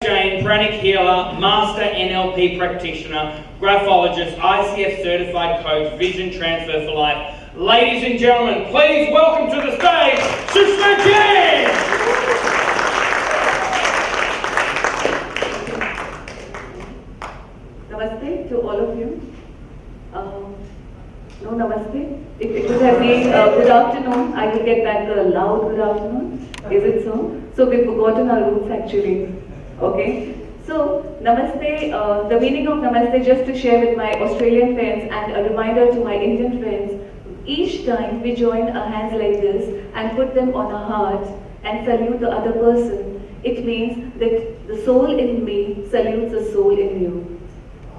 Jane, pranic healer, master NLP practitioner, graphologist, ICF certified coach, vision transfer for life. Ladies and gentlemen, please welcome to the stage, Sushma Jain! Namaste to all of you. No namaste. If it would have been good afternoon, I could get back the loud good afternoon. Is it so? So we've forgotten our roots actually. Okay. So namaste, the meaning of namaste, just to share with my Australian friends and a reminder to my Indian friends, each time we join our hands like this and put them on our heart and salute the other person, it means that the soul in me salutes the soul in you.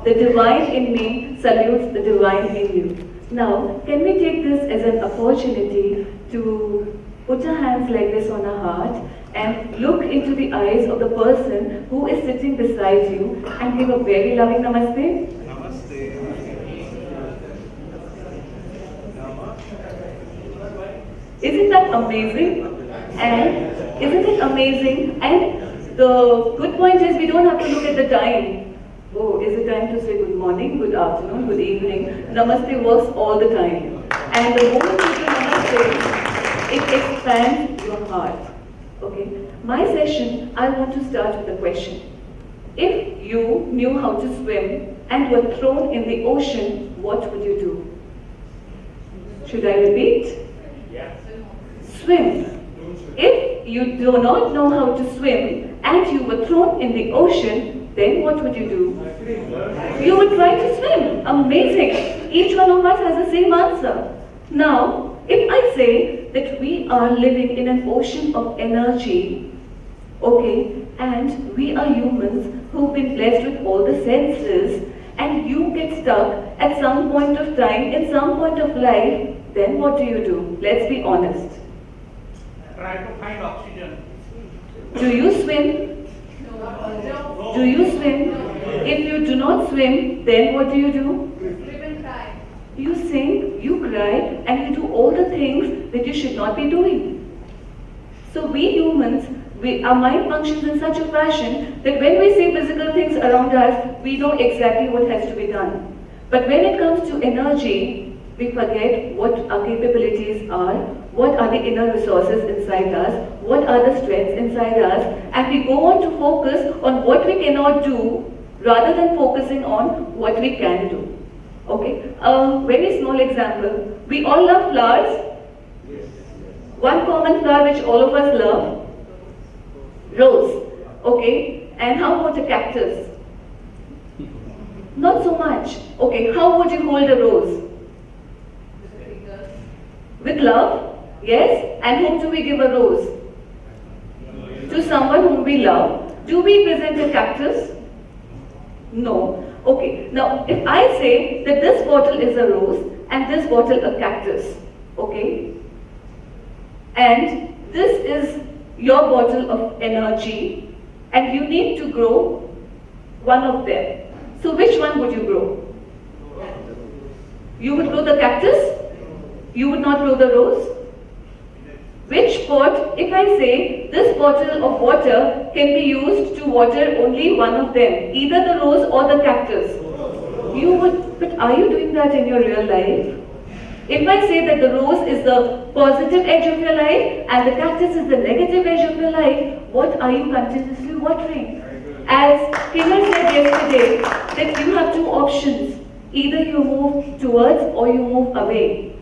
The divine in me salutes the divine in you. Now, can we take this as an opportunity to put our hands like this on our heart and look into the eyes of the person who is sitting beside you and give a very loving namaste? Namaste. Isn't that amazing? And isn't it amazing? And the good point is we don't have to look at the time. Oh, is it time to say good morning, good afternoon, good evening? Namaste works all the time. And the moment you do namaste, it expands your heart. Okay? My session, I want to start with a question. If you knew how to swim and were thrown in the ocean, what would you do? Should I repeat? Swim. If you do not know how to swim and you were thrown in the ocean, then what would you do? You would try to swim. Amazing. Each one of us has the same answer. Now, if I say that we are living in an ocean of energy, okay, and we are humans who've been blessed with all the senses, and you get stuck at some point of time, in some point of life, then what do? Let's be honest. Try to find oxygen. Do you swim? Do you swim? If you do not swim, then what do? Swim and cry. You sing, you cry, and you do all the things that you should not be doing. So we humans, our mind functions in such a fashion that when we see physical things around us, we know exactly what has to be done. But when it comes to energy, we forget what our capabilities are, what are the inner resources inside us, what are the strengths inside us, and we go on to focus on what we cannot do rather than focusing on what we can do. Okay, a very small example. We all love flowers. One common flower which all of us love, rose. Okay, and how about a cactus? Not so much. Okay, how would you hold a rose? With love? Yes. And whom do we give a rose? To someone whom we love. Do we present a cactus? No. Okay. Now, if I say that this bottle is a rose and this bottle a cactus, okay, and this is your bottle of energy, and you need to grow one of them. So, which one would you grow? You would grow the cactus? You would not grow the rose? Which pot, if I say this bottle of water can be used to water only one of them, either the rose or the cactus, you would, but are you doing that in your real life? If I say that the rose is the positive edge of your life and the cactus is the negative edge of your life, what are you continuously watering? As Kiran said yesterday, that you have two options, either you move towards or you move away.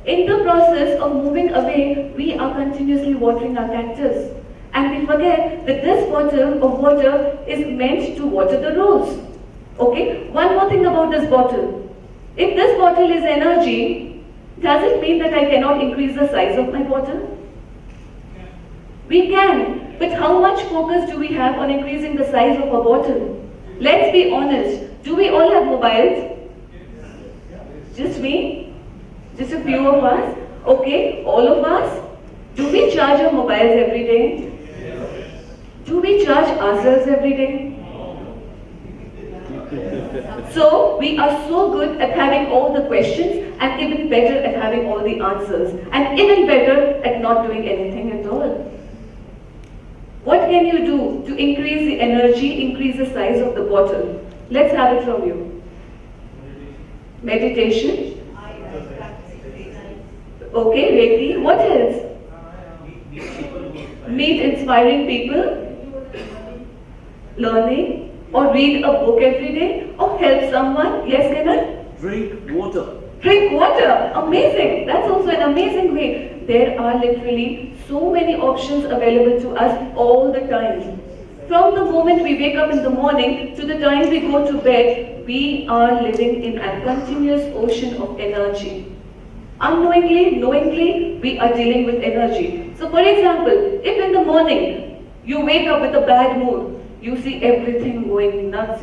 In the process of moving away, we are continuously watering our cactus. And we forget that this bottle of water is meant to water the rose. Okay? One more thing about this bottle. If this bottle is energy, does it mean that I cannot increase the size of my bottle? We can. But how much focus do we have on increasing the size of a bottle? Let's be honest. Do we all have mobiles? Just me? Just a few of us? Okay, all of us? Do we charge our mobiles every day? Do we charge ourselves every day? So, we are so good at having all the questions and even better at having all the answers and even better at not doing anything at all. What can you do to increase the energy, increase the size of the bottle? Let's have it from you. Meditation. Okay, Reiki. What else? Meet inspiring people, learning, or read a book every day, or help someone. Yes, Kenan? Drink water. Drink water. Amazing. That's also an amazing way. There are literally so many options available to us all the time. From the moment we wake up in the morning to the time we go to bed, we are living in a continuous ocean of energy. Unknowingly, knowingly, we are dealing with energy. So for example, if in the morning you wake up with a bad mood, you see everything going nuts,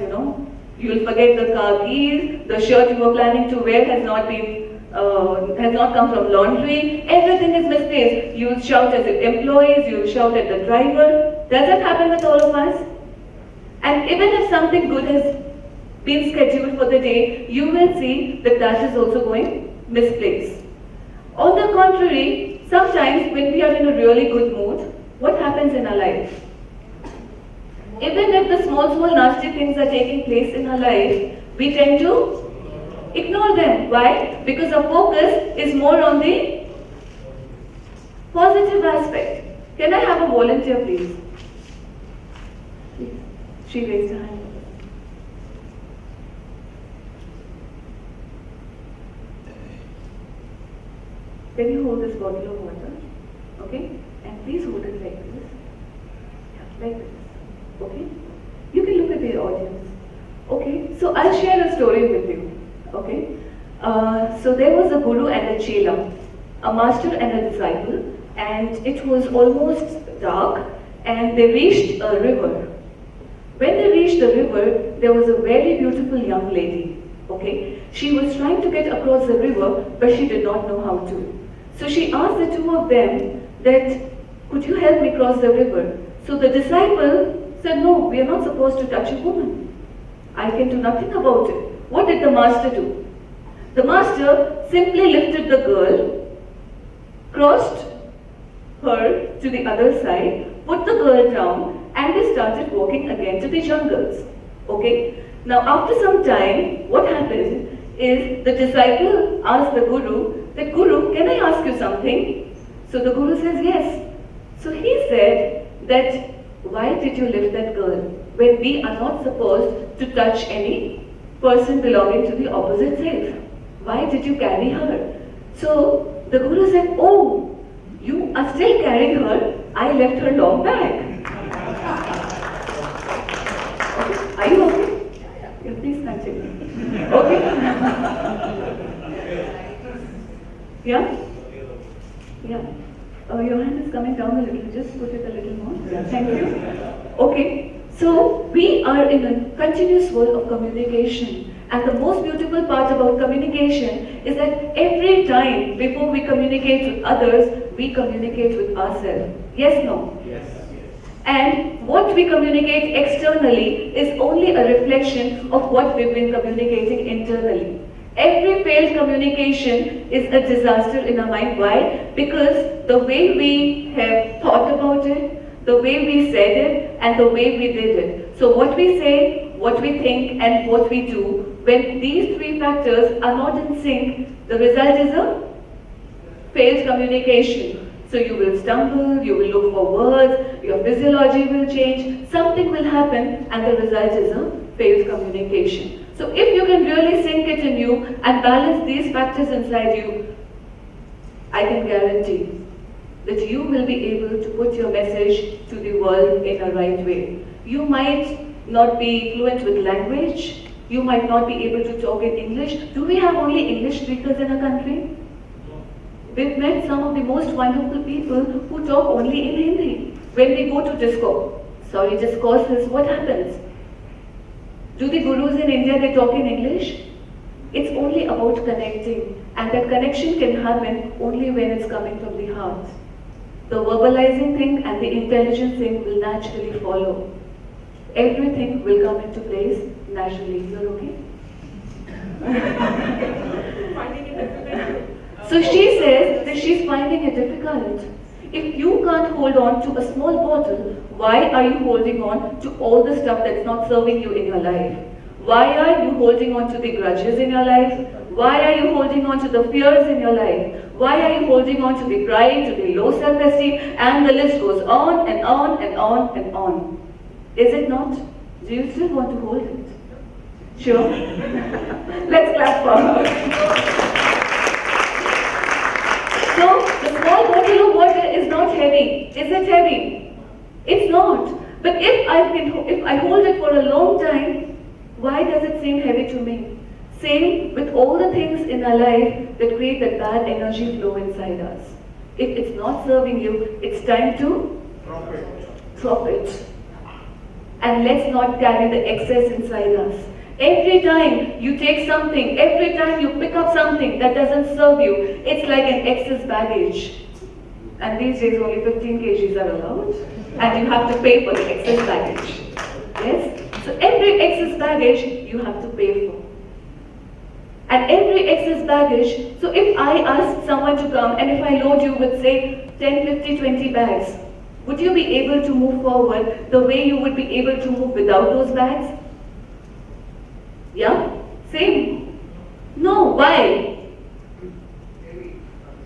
You'll forget the car keys, the shirt you were planning to wear has not come from laundry, everything is misplaced. You'll shout at the employees, you'll shout at the driver. Does that happen with all of us? And even if something good has been scheduled for the day, you will see that that is also going misplaced. On the contrary, sometimes when we are in a really good mood, what happens in our life? Even if the small nasty things are taking place in our life, we tend to ignore them. Why? Because our focus is more on the positive aspect. Can I have a volunteer, please? Please. She raised her hand. Can you hold this bottle of water? Okay? And please hold it like this. Yeah, like this. Okay? You can look at the audience. Okay? So I'll share a story with you. Okay? So there was a guru and a chela, a master and a disciple, and it was almost dark, and they reached a river. When they reached the river, there was a very beautiful young lady. Okay? She was trying to get across the river, but she did not know how to. So she asked the two of them that, could you help me cross the river? So the disciple said, no, we are not supposed to touch a woman. I can do nothing about it. What did the master do? The master simply lifted the girl, crossed her to the other side, put the girl down, and they started walking again to the jungles. Okay? Now after some time, what happened is the disciple asked the guru that, Guru, can I ask you something? So the guru says, yes. So he said that, why did you lift that girl when we are not supposed to touch any person belonging to the opposite sex? Why did you carry her? So the guru said, oh, you are still carrying her. I left her long back. Okay. Are you okay? Yeah, please continue. Okay? Yeah? Yeah. Your hand is coming down a little. Just put it a little more. Yeah. Thank you. Okay. So we are in a continuous world of communication. And the most beautiful part about communication is that every time before we communicate with others, we communicate with ourselves. Yes, no? Yes. And what we communicate externally is only a reflection of what we've been communicating internally. Every failed communication is a disaster in our mind. Why? Because the way we have thought about it, the way we said it, and the way we did it. So what we say, what we think, and what we do, when these three factors are not in sync, the result is a failed communication. So you will stumble, you will look for words, your physiology will change, something will happen, and the result is a failed communication. So if you can really sink it in you and balance these factors inside you, I can guarantee that you will be able to put your message to the world in a right way. You might not be fluent with language, you might not be able to talk in English. Do we have only English speakers in our country? We've met some of the most wonderful people who talk only in Hindi. When we go to discourses, what happens? Do the gurus in India, they talk in English? It's only about connecting, and that connection can happen only when it's coming from the heart. The verbalizing thing and the intelligent thing will naturally follow. Everything will come into place naturally. You're okay? Finding it difficult. So she says that she's finding it difficult. If you can't hold on to a small bottle, why are you holding on to all the stuff that's not serving you in your life? Why are you holding on to the grudges in your life? Why are you holding on to the fears in your life? Why are you holding on to the pride, to the low self-esteem? And the list goes on and on and on and on. Is it not? Do you still want to hold it? Sure? Let's clap for her. So, the small bottle of water is not heavy. Is it heavy? It's not. But if I hold it for a long time, why does it seem heavy to me? Same with all the things in our life that create that bad energy flow inside us. If it's not serving you, it's time to drop it. And let's not carry the excess inside us. Every time you take something, every time you pick up something that doesn't serve you, it's like an excess baggage. And these days only 15 kgs are allowed, and you have to pay for the excess baggage. Yes? So every excess baggage you have to pay for. And every excess baggage, so if I ask someone to come and if I load you with say 10, 50, 20 bags, would you be able to move forward the way you would be able to move without those bags? Yeah? Same? No, why?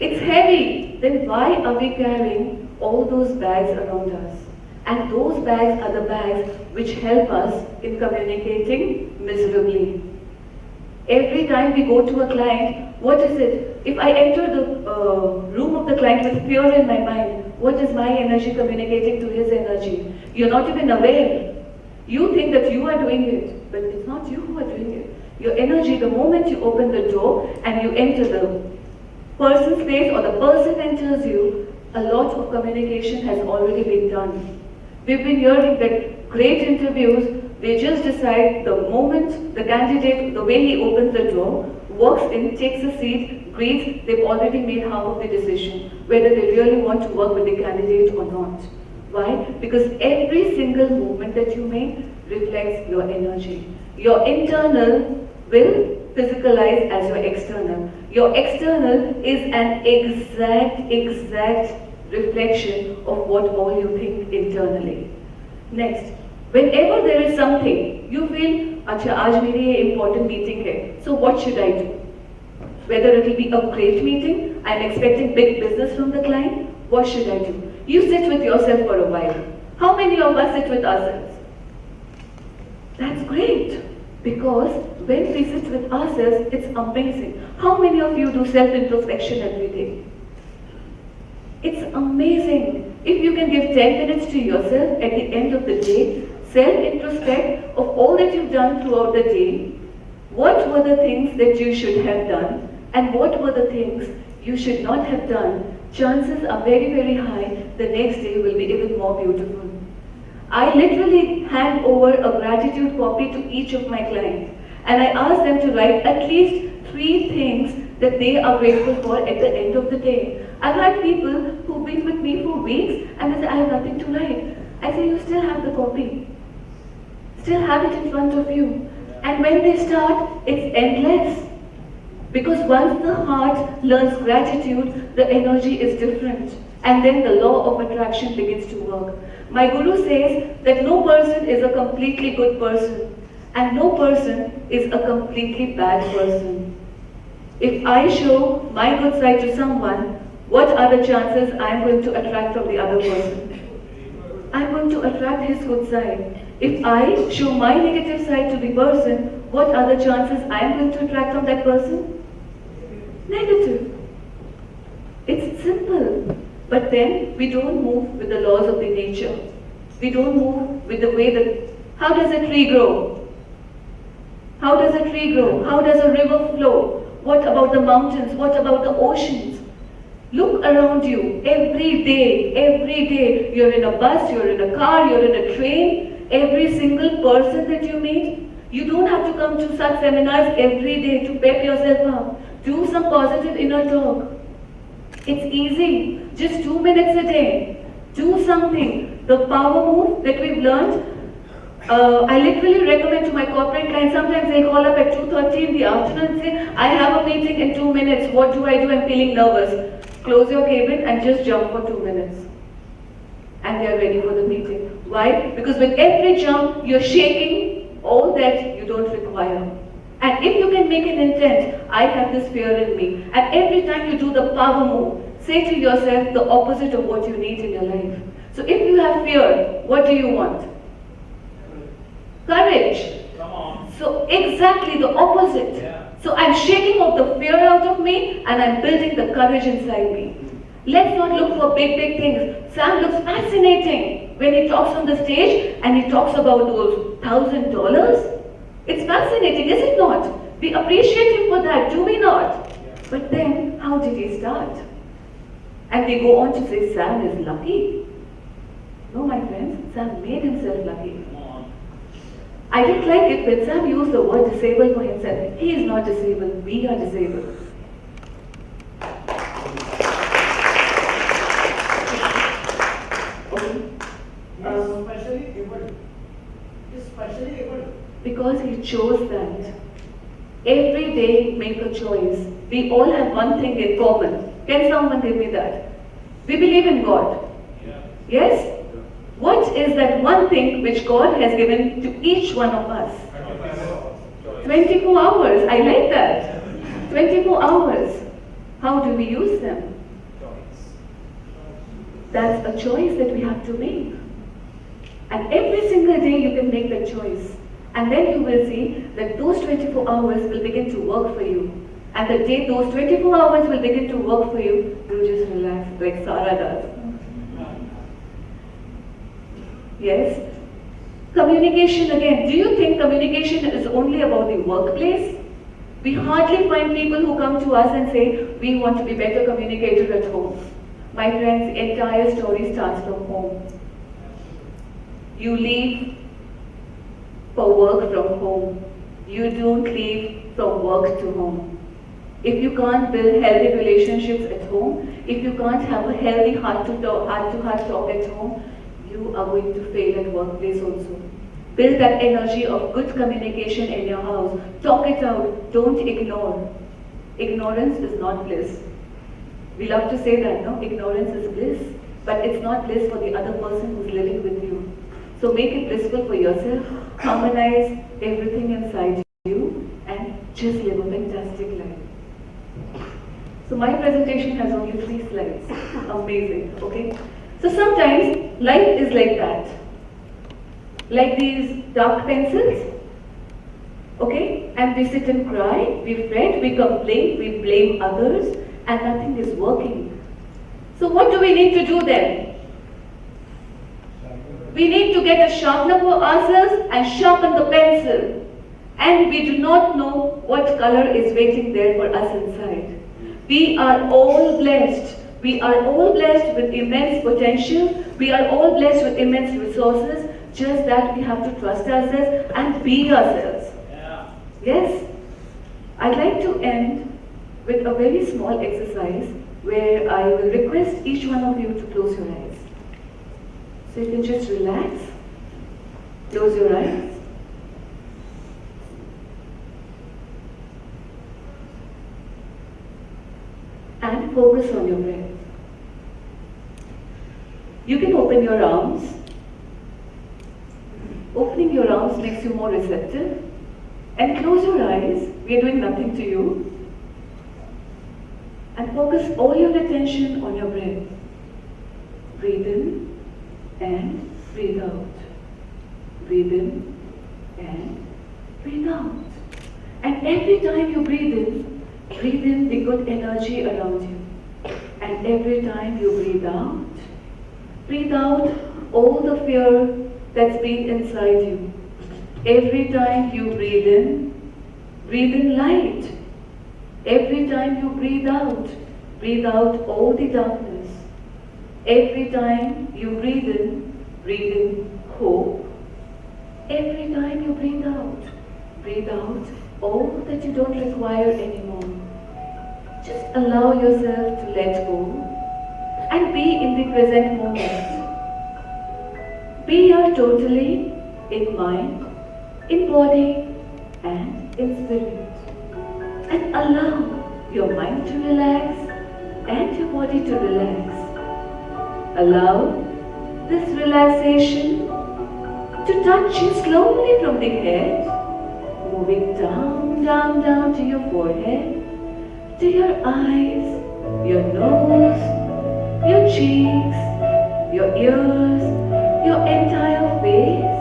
It's heavy. Then why are we carrying all those bags around us? And those bags are the bags which help us in communicating miserably. Every time we go to a client, what is it? If I enter the room of the client with fear in my mind, what is my energy communicating to his energy? You're not even aware. You think that you are doing it, but it's not you who are doing it. Your energy, the moment you open the door and you enter the person's place or the person enters you, a lot of communication has already been done. We've been hearing that great interviews, they just decide the moment the candidate, the way he opens the door, walks in, takes a seat, greets, they've already made half of the decision, whether they really want to work with the candidate or not. Why? Because every single movement that you make reflects your energy. Your internal will physicalize as your external. Your external is an exact reflection of what all you think internally. Next, whenever there is something, you feel, अच्छा आज मेरी ये important meeting है, so what should I do? Whether it will be a great meeting, I am expecting big business from the client, what should I do? You sit with yourself for a while. How many of us sit with ourselves? That's great. Because when we sit with ourselves, it's amazing. How many of you do self-introspection every day? It's amazing. If you can give 10 minutes to yourself at the end of the day, self-introspect of all that you've done throughout the day, what were the things that you should have done and what were the things you should not have done, chances are very, very high the next day will be even more beautiful. I literally hand over a gratitude copy to each of my clients and I ask them to write at least 3 things that they are grateful for at the end of the day. I've had people who've been with me for weeks and they say, I have nothing to write. I say, you still have the copy. Still have it in front of you. And when they start, it's endless. Because once the heart learns gratitude, the energy is different. And then the law of attraction begins to work. My guru says that no person is a completely good person. And no person is a completely bad person. If I show my good side to someone, what are the chances I am going to attract from the other person? I am going to attract his good side. If I show my negative side to the person, what are the chances I am going to attract from that person? Negative. It's simple. But then we don't move with the laws of the nature. We don't move with the way that, how does a tree grow? How does a tree grow? How does a river flow? What about the mountains? What about the oceans? Look around you. Every day, you're in a bus, you're in a car, you're in a train. Every single person that you meet, you don't have to come to such seminars every day to pep yourself up. Do some positive inner talk. It's easy. Just 2 minutes a day. Do something. The power move that we've learned, I literally recommend to my corporate clients, sometimes they call up at 2:30 in the afternoon and say, I have a meeting in 2 minutes, what do I do? I'm feeling nervous. close your cabin and just jump for 2 minutes. And they are ready for the meeting. Why? Because with every jump, you're shaking all that you don't require. And if you can make an intent, I have this fear in me. And every time you do the power move, say to yourself the opposite of what you need in your life. So if you have fear, what do you want? Courage. Come on. So exactly the opposite. Yeah. So I'm shaking off the fear out of me and I'm building the courage inside me. Let's not look for big things. Sam looks fascinating when he talks on the stage and he talks about those $1,000. It's fascinating, is it not? We appreciate him for that, do we not? But then, how did he start? And they go on to say Sam is lucky. No, my friends, Sam made himself lucky. Come on. I didn't like it when Sam used the word disabled for himself. He is not disabled, we are disabled. Especially able. Because he chose that. Every day make a choice. We all have one thing in common. Can someone give me that? We believe in God. Yeah. Yes? What is that one thing which God has given to each one of us? 24 hours. I like that. 24 hours. How do we use them? That's a choice that we have to make. And every single day you can make that choice. And then you will see that those 24 hours will begin to work for you. And the day those 24 hours will begin to work for you, you just relax like Sarah does. Yes? Communication again. Do you think communication is only about the workplace? We hardly find people who come to us and say, we want to be better communicators at home. My friends, the entire story starts from home. You leave for work from home. You don't leave from work to home. If you can't build healthy relationships at home, if you can't have a healthy heart-to-heart talk at home, you are going to fail at workplace also. Build that energy of good communication in your house. Talk it out. Don't ignore. Ignorance is not bliss. We love to say that, no? Ignorance is bliss. But it's not bliss for the other person who's living with you. So make it blissful for yourself. Harmonize everything inside you and just live a fantastic life. So my presentation has only 3 slides. Amazing, okay? So sometimes life is like that. Like these dark pencils, okay? And we sit and cry, we fret, we complain, we blame others, and nothing is working. So what do we need to do then? We need to get a sharpener for ourselves and sharpen the pencil. And we do not know what color is waiting there for us inside. We are all blessed. We are all blessed with immense potential. We are all blessed with immense resources. Just that we have to trust ourselves and be ourselves. Yeah. Yes? I'd like to end with a very small exercise where I will request each one of you to close your eyes. So you can just relax, close your eyes. And focus on your breath. You can open your arms. Opening your arms makes you more receptive. And close your eyes. We are doing nothing to you. And focus all your attention on your breath. Breathe in and breathe out. Breathe in and breathe out. And every time you breathe in the good energy around you. And every time you breathe out all the fear that's been inside you. Every time you breathe in light. Every time you breathe out all the darkness. Every time you breathe in hope. Every time you breathe out all that you don't require anymore. Just allow yourself to let go and be in the present moment. Be here totally in mind, in body and in spirit. And allow your mind to relax and your body to relax. Allow this relaxation to touch you slowly from the head, moving down, down, down to your forehead, to your eyes, your nose, your cheeks, your ears, your entire face,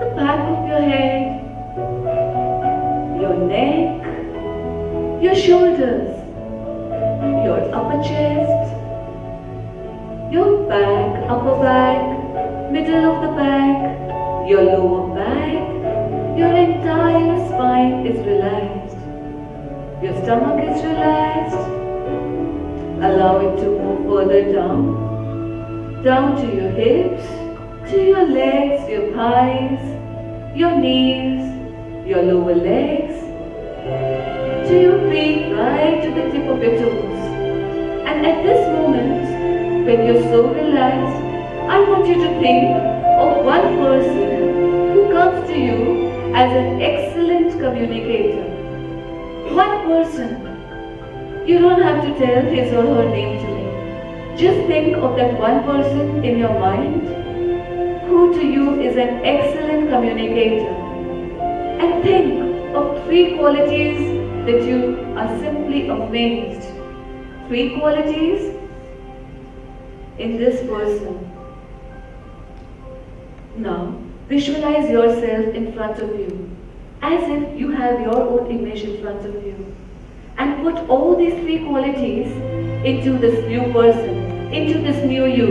the back of your head, your neck, your shoulders, your upper chest, your back, upper back, middle of the back, your lower back, your entire spine is relaxed. Your stomach is relaxed. Allow it to move further down, down to your hips, to your legs, your thighs, your knees, your lower legs, to your feet, right to the tip of your toes. And at this moment, when you're so relaxed, I want you to think of one person who comes to you as an excellent communicator. One person. You don't have to tell his or her name to me. Just think of that one person in your mind who to you is an excellent communicator. And think of 3 qualities that you are simply amazed. 3 qualities in this person. Now, visualize yourself in front of you, as if you have your own image in front of you. And put all these 3 qualities into this new person, into this new you.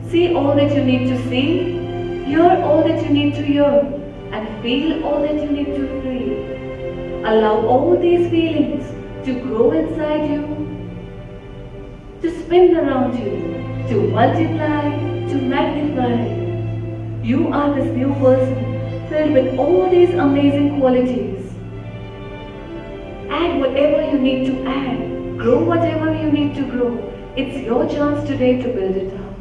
See all that you need to see, hear all that you need to hear, and feel all that you need to feel. Allow all these feelings to grow inside you, to spin around you, to multiply, to magnify. You are this new person filled with all these amazing qualities. Add whatever you need to add. Grow whatever you need to grow. It's your chance today to build it up.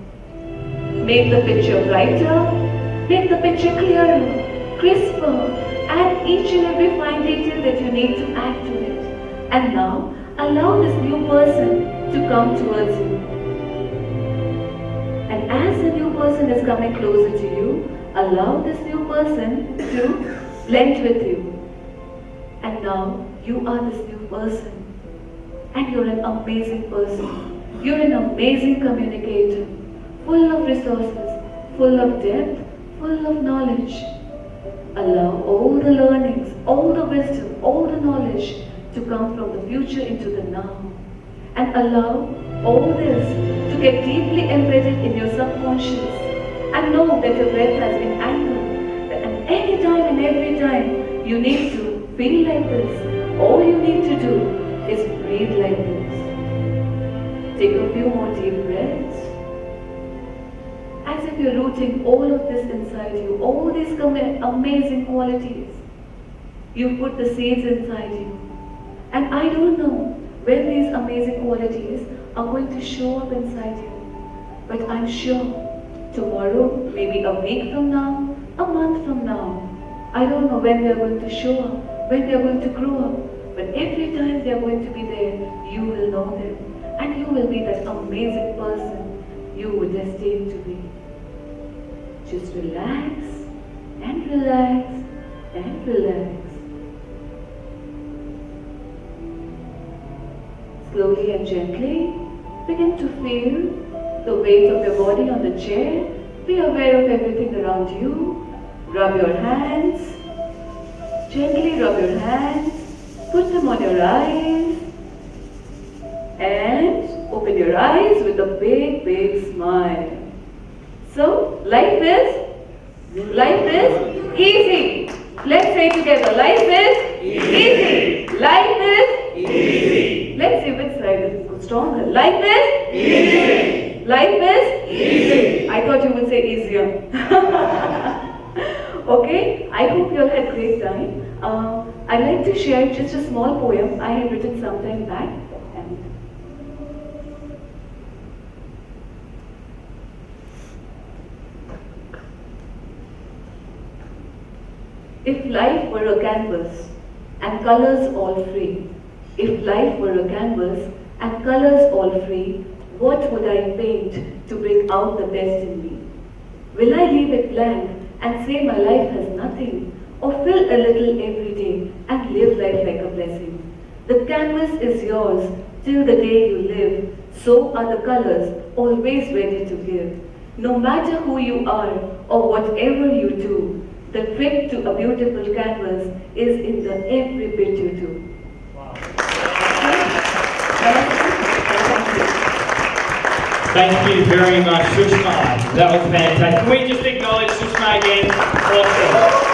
Make the picture brighter. Make the picture clearer, crisper. Add each and every fine detail that you need to add to it. And now, allow this new person to come towards you. And as the new person is coming closer to you, allow this new person to blend with you. And now, you are this new person. And you're an amazing person. You're an amazing communicator. Full of resources, full of depth, full of knowledge. Allow all the learnings, all the wisdom, all the knowledge to come from the future into the now. And allow all this to get deeply embedded in your subconscious. And know that your breath has been anchored. And any time and every time you need to feel like this, all you need to do is breathe like this. Take a few more deep breaths. As if you're rooting all of this inside you, all these amazing qualities. You put the seeds inside you. And I don't know when these amazing qualities are going to show up inside you. But I'm sure tomorrow, maybe a week from now, a month from now, I don't know when they're going to show up, when they're going to grow up, but every time they're going to be there, you will know them. And you will be that amazing person you were destined to be. Just relax, and relax, and relax. Slowly and gently, begin to feel the weight of your body on the chair. Be aware of everything around you. Rub your hands. Gently rub your hands. Put them on your eyes. And open your eyes with a big, big smile. So, life is easy. Let's say together, life is easy. Life is easy. Let's see which side is stronger. Life is easy. Life is easy. I thought you would say easier. Okay, I hope you all had a great time. I'd like to share just a small poem I had written some time back. If life were a canvas and colors all free, if life were a canvas and colors all free, what would I paint to bring out the best in me? Will I leave it blank and say my life has nothing, or fill a little every day and live life like a blessing? The canvas is yours till the day you live, so are the colors always ready to give. No matter who you are or whatever you do, the trick to a beautiful canvas is in the every bit you do. Thank you very much, Sushma. That was fantastic. Can we just acknowledge Sushma again? Awesome.